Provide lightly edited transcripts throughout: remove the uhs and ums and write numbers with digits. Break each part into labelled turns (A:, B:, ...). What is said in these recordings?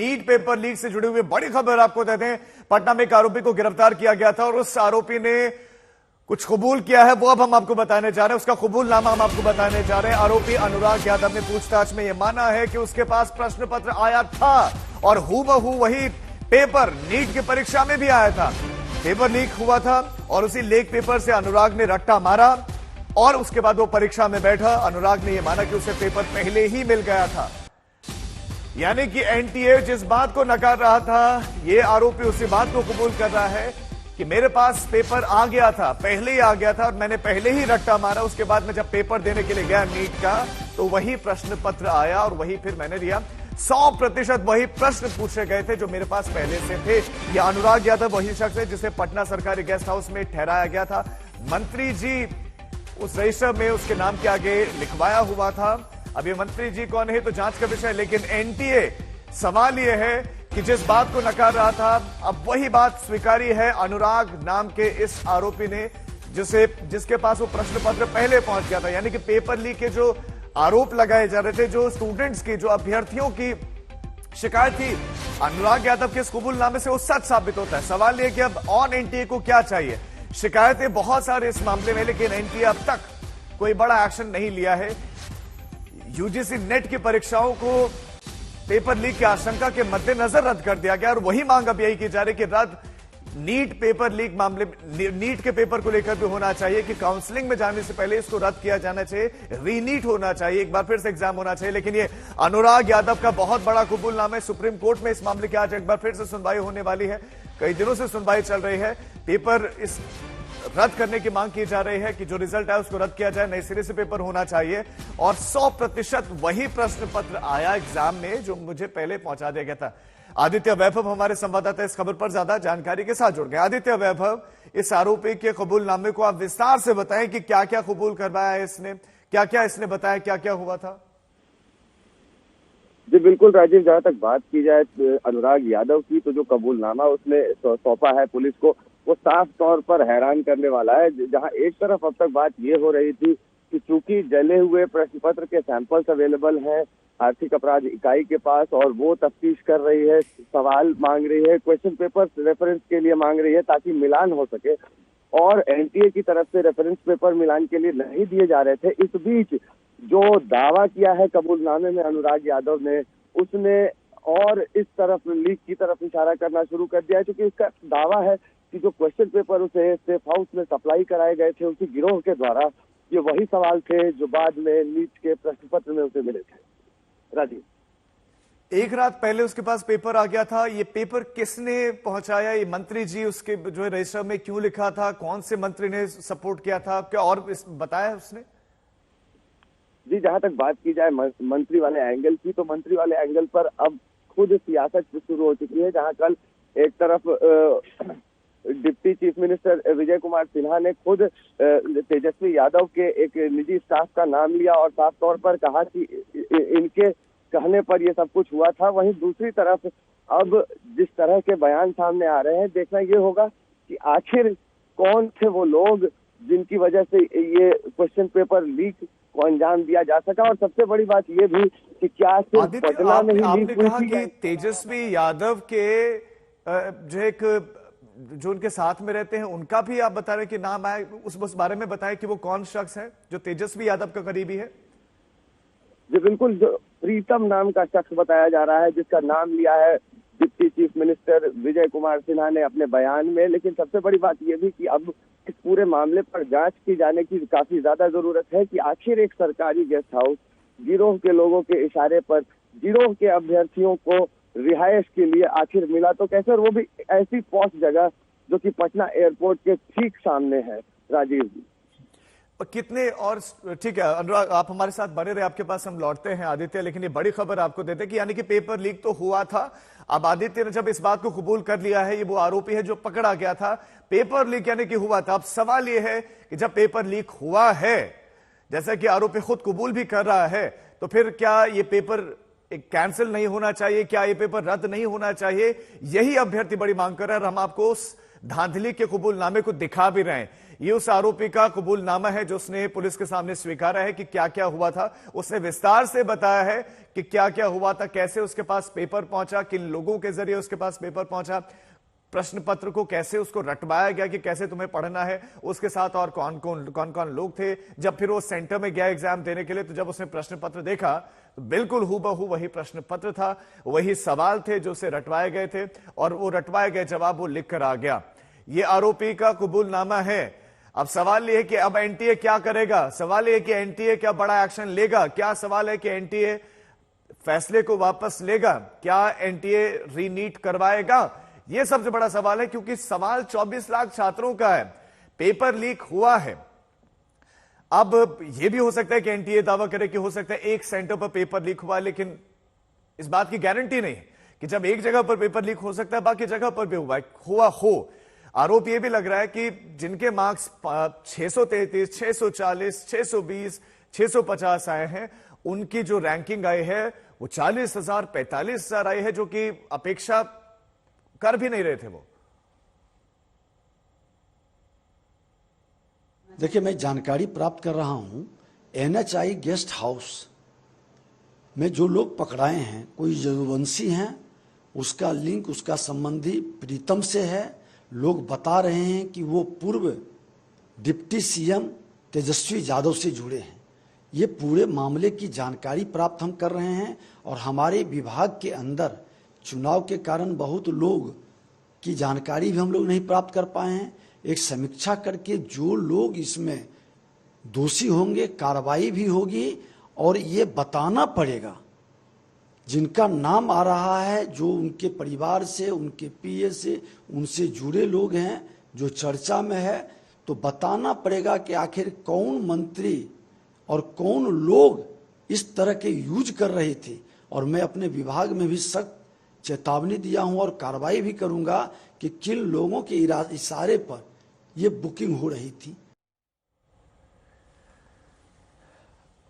A: NEET paper leak से जुड़ी हुई बड़ी खबर आपको देते हैं। पटना में एक आरोपी को गिरफ्तार किया गया था और उस आरोपी ने कुछ कबूल किया है, वो अब हम आपको बताने जा रहे हैं। उसका कबूलनामा हम आपको बताने जा रहे हैं। आरोपी अनुराग यादव ने पूछताछ में यह माना है कि उसके पास प्रश्न पत्र आया था और हूबहू वही पेपर नीट की परीक्षा में भी आया था। पेपर लीक हुआ था और उसी लीक पेपर से अनुराग ने रट्टा मारा और उसके बाद वो परीक्षा में बैठा। अनुराग ने यह माना कि उसे पेपर पहले ही मिल गया था, यानी कि एनटीए जिस बात को नकार रहा था, ये आरोपी उसी बात को कबूल कर रहा है कि मेरे पास पेपर आ गया था, पहले ही आ गया था और मैंने पहले ही रट्टा मारा। उसके बाद में जब पेपर देने के लिए गया नीट का तो वही प्रश्न पत्र आया और वही फिर मैंने दिया। 100% वही प्रश्न पूछे गए थे जो मेरे पास पहले से थे। यह अनुराग यादव वही शख्स है जिसे पटना सरकारी गेस्ट हाउस में ठहराया गया था। मंत्री जी उस रजिस्टर में उसके नाम के आगे लिखवाया हुआ था। अब ये मंत्री जी कौन है तो जांच का विषय, लेकिन एनटीए सवाल यह है कि जिस बात को नकार रहा था अब वही बात स्वीकारी है अनुराग नाम के इस आरोपी ने, जिसके पास वो प्रश्न पत्र पहले पहुंच गया था। यानी कि पेपर लीक के जो आरोप लगाए जा रहे थे, जो स्टूडेंट्स की, जो अभ्यर्थियों की शिकायत थी, अनुराग यादव के इस कबूलनामे से वो सच साबित होता है। सवाल यह कि अब ऑन एनटीए को क्या चाहिए। शिकायतें बहुत सारे इस मामले में, लेकिन एनटीए अब तक कोई बड़ा एक्शन नहीं लिया है। यूजीसी नेट की परीक्षाओं को पेपर लीक की आशंका के मद्देनजर रद्द कर दिया गया और वही मांग अब यही की जा रही कि रद्द नीट पेपर लीक मामले, नीट के पेपर को लेकर भी होना चाहिए कि काउंसलिंग में जाने से पहले इसको रद्द किया जाना चाहिए, रीनीट होना चाहिए, एक बार फिर से एग्जाम होना चाहिए। लेकिन ये अनुराग यादव का बहुत बड़ा कबूलनामा है। सुप्रीम कोर्ट में इस मामले की आज एक बार फिर से सुनवाई होने वाली है। कई दिनों से सुनवाई चल रही है। पेपर इस रद्द करने की मांग की जा रही है कि जो रिजल्ट है उसको रद्द किया जाए, नए सिरे से पेपर होना चाहिए और 100% वही प्रश्न पत्र आया एग्जाम में जो मुझे पहले पहुंचा दिया गया था। आदित्य वैभव हमारे संवाददाता इस खबर पर ज्यादा जानकारी के साथ जुड़ गए। आदित्य वैभव, इस आरोपी के कबूलनामे को आप विस्तार से बताएं कि क्या क्या कबूल करवाया है इसने, क्या क्या इसने बताया, क्या क्या हुआ था।
B: जी बिल्कुल राजीव, जहां तक बात की जाए अनुराग यादव की, तो जो कबूलनामा उसने सौंपा है पुलिस को, वो साफ तौर पर हैरान करने वाला है। जहां एक तरफ अब तक बात ये हो रही थी कि चूंकि जले हुए प्रश्न पत्र के सैंपल्स अवेलेबल हैं आर्थिक अपराध इकाई के पास और वो तफ्तीश कर रही है, सवाल मांग रही है, क्वेश्चन पेपर रेफरेंस के लिए मांग रही है ताकि मिलान हो सके, और एनटीए की तरफ से रेफरेंस पेपर मिलान के लिए नहीं दिए जा रहे थे। इस बीच जो दावा किया है कबूलनामे में अनुराग यादव ने, उसने और इस तरफ लीक की तरफ इशारा करना शुरू कर दिया है, क्योंकि उसका दावा है कि जो क्वेश्चन पेपर उसे सेफ हाउस में सप्लाई कराए गए थे उसी गिरोह के द्वारा, ये वही सवाल थे जो बाद में नीट के प्रश्न पत्र में उसे मिले थे। राजीव,
A: एक रात पहले उसके पास पेपर आ गया था। ये पेपर किसने पहुंचाया? ये मंत्री जी उसके जो है रजिस्टर में क्यों लिखा था? कौन से मंत्री ने सपोर्ट किया था? क्या और बताया उसने?
B: जी जहां तक बात की जाए मंत्री वाले एंगल की, तो मंत्री वाले एंगल पर अब खुद सियासत शुरू हो चुकी है। जहां कल एक तरफ deputy chief minister Vijay Kumar Sinha ने खुद तेजस्वी यादव के एक निजी स्टाफ का नाम लिया और साफ तौर पर कहा कि इनके कहने पर यह सब कुछ हुआ था। वहीं दूसरी तरफ अब जिस तरह के बयान सामने आ रहे हैं, देखना ये होगा कि आखिर कौन थे वो लोग जिनकी वजह से ये क्वेश्चन पेपर लीक को अंजाम दिया जा सका। और सबसे बड़ी बात ये भी कि क्या सिर्फ पटना में ही लीक हुई थी?
A: कि तेजस्वी यादव के जो उनके साथ में रहते हैं उनका भी आप बता रहे हैं कि नाम आए, उस बारे में बताएं कि वो कौन शख्स है जो तेजस्वी यादव का करीबी है।
B: जी बिल्कुल, जो प्रीतम नाम का शख्स बताया जा रहा है, जिसका नाम लिया है deputy chief minister Vijay Kumar Sinha ने अपने बयान में। लेकिन सबसे बड़ी बात यह भी कि अब इस पूरे मामले पर जांच की जाने की काफी ज्यादा जरूरत है कि आखिर एक सरकारी गेस्ट हाउस गिरोह के लोगों के इशारे पर गिरोह के अभ्यर्थियों को रिहाइश के लिए आखिर मिला तो कैसे, और वो भी ऐसी पॉश जगह जो कि पटना एयरपोर्ट के ठीक सामने है। राजीव जी
A: कितने और ठीक है अनुराग, आप हमारे साथ बने रहे, आपके पास हम लौटते हैं आदित्य। लेकिन ये बड़ी खबर आपको देते कि यानी कि पेपर लीक तो हुआ था। अब आदित्य ने जब इस बात को कबूल कर लिया है, ये वो आरोपी है जो पकड़ा गया था, पेपर लीक यानी कि हुआ था। अब सवाल ये है कि जब पेपर लीक हुआ है, जैसा कि आरोपी खुद कबूल भी कर रहा है, तो फिर क्या ये पेपर कैंसिल नहीं होना चाहिए? क्या ये पेपर रद्द नहीं होना चाहिए? यही अभ्यर्थी बड़ी मांग कर रहा है और हम आपको उस धांधली के कबूलनामे को दिखा भी रहे हैं। ये उस आरोपी का कबूलनामा है जो उसने पुलिस के सामने स्वीकारा है कि क्या क्या हुआ था। उसने विस्तार से बताया है कि क्या क्या हुआ था, कैसे उसके पास पेपर पहुंचा, किन लोगों के जरिए उसके पास पेपर पहुंचा, प्रश्न पत्र को कैसे उसको रटवाया गया कि कैसे तुम्हें पढ़ना है, उसके साथ और कौन कौन लोग थे। जब फिर वो सेंटर में गया एग्जाम देने के लिए, तो जब उसने प्रश्न पत्र देखा तो बिल्कुल हूबहू वही प्रश्न पत्र था, वही सवाल थे जो उसे रटवाए गए थे, और वो रटवाए गए जवाब वो लिख कर आ गया। ये आरोपी का कबूलनामा है। अब सवाल यह है कि अब एनटीए क्या करेगा, सवाल यह है कि एनटीए क्या बड़ा एक्शन लेगा, क्या सवाल है कि एनटीए फैसले को वापस लेगा, क्या एनटीए रीनीट करवाएगा, यह सबसे बड़ा सवाल है। क्योंकि सवाल 24 लाख छात्रों का है, पेपर लीक हुआ है। अब यह भी हो सकता है कि एनटीए दावा करे कि हो सकता है एक सेंटर पर पेपर लीक हुआ, लेकिन इस बात की गारंटी नहीं कि जब एक जगह पर पेपर लीक हो सकता है बाकी जगह पर भी हुआ हो। आरोप यह भी लग रहा है कि जिनके मार्क्स 633, 640, 620, 650 आए हैं, उनकी जो रैंकिंग आई है वो 40,000, 45,000 आई है, जो कि अपेक्षा कर भी नहीं रहे थे वो।
C: देखिए, मैं जानकारी प्राप्त कर रहा हूं, एनएचआई गेस्ट हाउस में जो लोग पकड़ाए हैं, कोई यदुवंशी हैं, उसका लिंक उसका संबंधी प्रीतम से है। लोग बता रहे हैं कि वो पूर्व डिप्टी सीएम तेजस्वी यादव से जुड़े हैं। ये पूरे मामले की जानकारी प्राप्त हम कर रहे हैं, और हमारे विभाग के अंदर चुनाव के कारण बहुत लोग की जानकारी भी हम लोग नहीं प्राप्त कर पाए हैं। एक समीक्षा करके जो लोग इसमें दोषी होंगे कार्रवाई भी होगी, और ये बताना पड़ेगा जिनका नाम आ रहा है, जो उनके परिवार से, उनके पीए से, उनसे जुड़े लोग हैं, जो चर्चा में है, तो बताना पड़ेगा कि आखिर कौन मंत्री और कौन लोग इस तरह के यूज कर रहे थे। और मैं अपने विभाग में भी सख्त चेतावनी दिया हूं और कार्रवाई भी करूंगा कि किन लोगों के इशारे पर यह बुकिंग हो रही थी।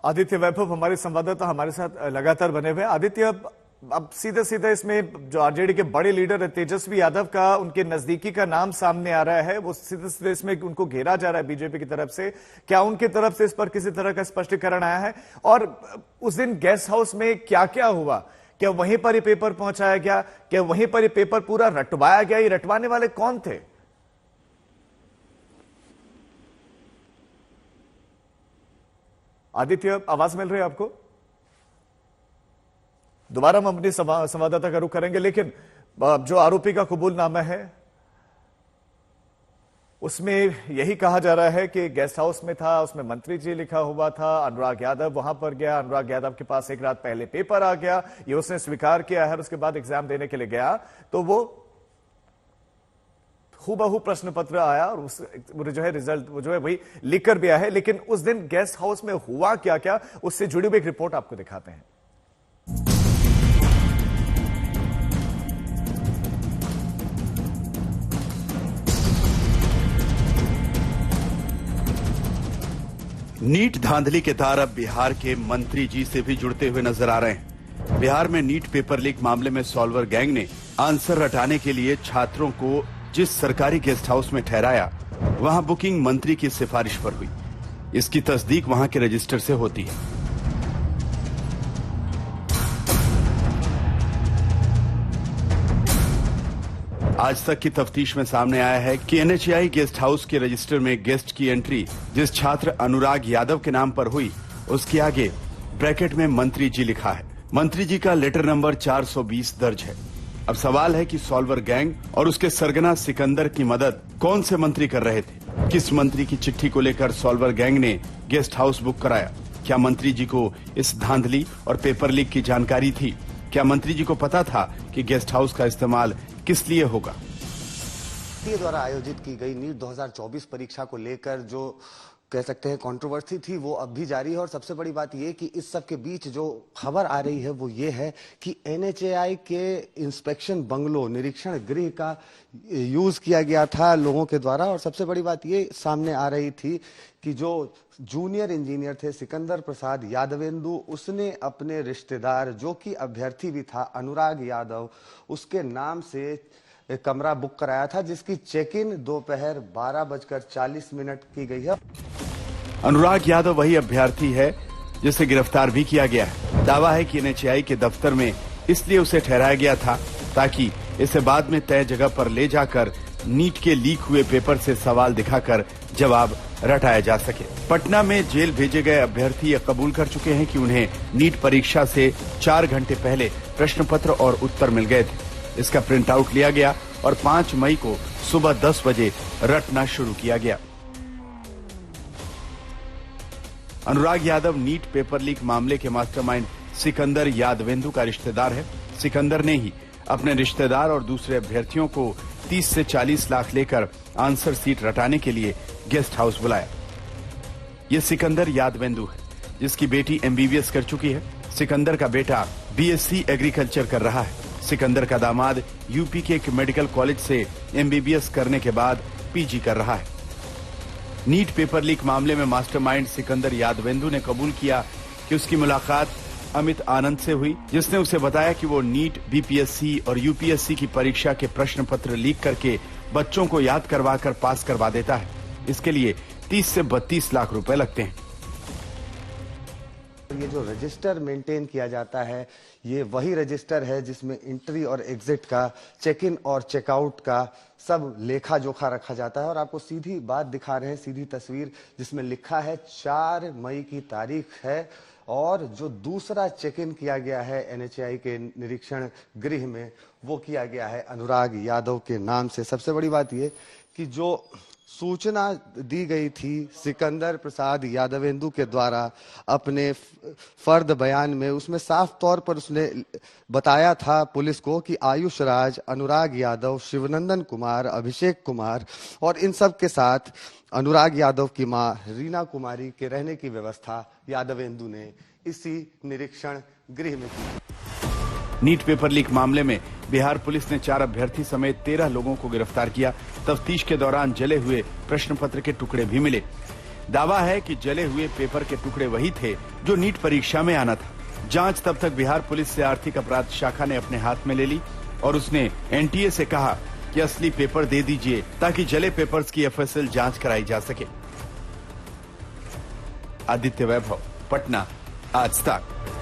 A: आदित्य वैभव हमारे संवाददाता हमारे साथ लगातार बने हुए। आदित्य, अब सीधे सीधे इसमें जो आरजेडी के बड़े लीडर है तेजस्वी यादव का, उनके नजदीकी का नाम सामने आ रहा है, वो सीधे सीधे इसमें उनको घेरा जा रहा है बीजेपी की तरफ से। क्या उनकी तरफ से इस पर किसी तरह का स्पष्टीकरण आया है? और उस दिन गेस्ट हाउस में क्या क्या हुआ? क्या वहीं पर ही पेपर पहुंचाया गया? क्या वहीं पर ही पेपर पूरा रटवाया गया? ये रटवाने वाले कौन थे? आदित्य, आवाज मिल रही है आपको? दोबारा हम अपनी संवाददाता का रुख करेंगे, लेकिन जो आरोपी का कबूलनामा है उसमें यही कहा जा रहा है कि गेस्ट हाउस में था, उसमें मंत्री जी लिखा हुआ था, अनुराग यादव वहां पर गया, अनुराग यादव के पास एक रात पहले पेपर आ गया, ये उसने स्वीकार किया है, और उसके बाद एग्जाम देने के लिए गया तो वो हूबहू प्रश्न पत्र आया, और उस जो है रिजल्ट वो जो है वही लिख कर भी आया है। लेकिन उस दिन गेस्ट हाउस में हुआ क्या क्या, उससे जुड़ी हुई एक रिपोर्ट आपको दिखाते हैं।
D: नीट धांधली के तार अब बिहार के मंत्री जी से भी जुड़ते हुए नजर आ रहे हैं। बिहार में नीट पेपर लीक मामले में सॉल्वर गैंग ने आंसर रटाने के लिए छात्रों को जिस सरकारी गेस्ट हाउस में ठहराया, वहां बुकिंग मंत्री की सिफारिश पर हुई। इसकी तस्दीक वहां के रजिस्टर से होती है। आज तक की तफ्तीश में सामने आया है कि एनएचआई गेस्ट हाउस के रजिस्टर में गेस्ट की एंट्री जिस छात्र अनुराग यादव के नाम पर हुई, उसके आगे ब्रैकेट में मंत्री जी लिखा है। मंत्री जी का लेटर नंबर 420 दर्ज है। अब सवाल है कि सॉल्वर गैंग और उसके सरगना सिकंदर की मदद कौन से मंत्री कर रहे थे? किस मंत्री की चिट्ठी को लेकर सॉल्वर गैंग ने गेस्ट हाउस बुक कराया? क्या मंत्री जी को इस धांधली और पेपर लीक की जानकारी थी? क्या मंत्री जी को पता था कि गेस्ट हाउस का इस्तेमाल किस लिए होगा?
E: द्वारा आयोजित की गई नीट 2024 परीक्षा को लेकर जो कह सकते हैं कंट्रोवर्सी थी, वो अब भी जारी है। और सबसे बड़ी बात ये कि इस सब के बीच जो खबर आ रही है वो ये है कि एनएचएआई के इंस्पेक्शन बंगलो, निरीक्षण गृह का यूज किया गया था लोगों के द्वारा। और सबसे बड़ी बात ये सामने आ रही थी कि जो जूनियर इंजीनियर थे सिकंदर प्रसाद यादवेंदु, उसने अपने रिश्तेदार जो कि अभ्यर्थी भी था अनुराग यादव, उसके नाम से एक कमरा बुक कराया था, जिसकी चेक इन दोपहर 12:40 की गई है।
D: अनुराग यादव वही अभ्यर्थी है जिसे गिरफ्तार भी किया गया है। दावा है कि एनएचएआई के दफ्तर में इसलिए उसे ठहराया गया था ताकि इसे बाद में तय जगह पर ले जाकर नीट के लीक हुए पेपर से सवाल दिखाकर जवाब रटाया जा सके। पटना में जेल भेजे गए अभ्यर्थी ये कबूल कर चुके हैं कि उन्हें नीट परीक्षा से 4 घंटे पहले प्रश्न पत्र और उत्तर मिल गए थे। इसका प्रिंट आउट लिया गया और 5 मई को सुबह 10 बजे रटना शुरू किया गया। Anurag Yadav NEET paper leak मामले के मास्टरमाइंड सिकंदर यादवेंदु का रिश्तेदार है। सिकंदर ने ही अपने रिश्तेदार और दूसरे अभ्यर्थियों को 30 से 40 लाख लेकर आंसर सीट रटाने के लिए गेस्ट हाउस बुलाया। ये सिकंदर यादवेंदु है जिसकी बेटी एमबीबीएस कर चुकी है। सिकंदर का बेटा बीएससी एग्रीकल्चर कर रहा है। सिकंदर का दामाद यूपी के एक मेडिकल कॉलेज से एमबीबीएस करने के बाद पीजी कर रहा है। नीट पेपर लीक मामले में मास्टरमाइंड सिकंदर यादवेंदु ने कबूल किया कि उसकी मुलाकात अमित आनंद से हुई, जिसने उसे बताया कि वो नीट, बीपीएससी और यूपीएससी की परीक्षा के प्रश्न पत्र लीक करके बच्चों को याद करवाकर पास करवा देता है। इसके लिए 30 से 32 लाख रुपए लगते हैं।
E: ये जो रजिस्टर मेंटेन किया जाता है, ये वही रजिस्टर है जिसमें एंट्री और एग्जिट का, चेक इन और चेकआउट का सब लेखा जोखा रखा जाता है। और आपको सीधी बात दिखा रहे हैं, सीधी तस्वीर जिसमें लिखा है 4 मई की तारीख है और जो दूसरा चेक इन किया गया है एनएचएआई के निरीक्षण गृह में, वो किया गया है अनुराग यादव के नाम से। सबसे बड़ी बात ये कि जो सूचना दी गई थी सिकंदर प्रसाद यादवेंदु के द्वारा अपने फर्द बयान में, उसमें साफ तौर पर उसने बताया था पुलिस को कि आयुष राज, अनुराग यादव, शिवनंदन कुमार, अभिषेक कुमार और इन सब के साथ अनुराग यादव की मां रीना कुमारी के रहने की व्यवस्था यादवेंदु ने इसी निरीक्षण गृह में की।
D: नीट पेपर लीक मामले में बिहार पुलिस ने 4 अभ्यर्थी समेत 13 लोगों को गिरफ्तार किया। तफ्तीश के दौरान जले हुए प्रश्न पत्र के टुकड़े भी मिले। दावा है कि जले हुए पेपर के टुकड़े वही थे जो नीट परीक्षा में आना था। जांच तब तक बिहार पुलिस से आर्थिक अपराध शाखा ने अपने हाथ में ले ली और उसने एनटीए से कहा कि असली पेपर दे दीजिए ताकि जले पेपर्स की एफएसएल जांच कराई जा सके। आदित्य वैभव, पटना, आज तक।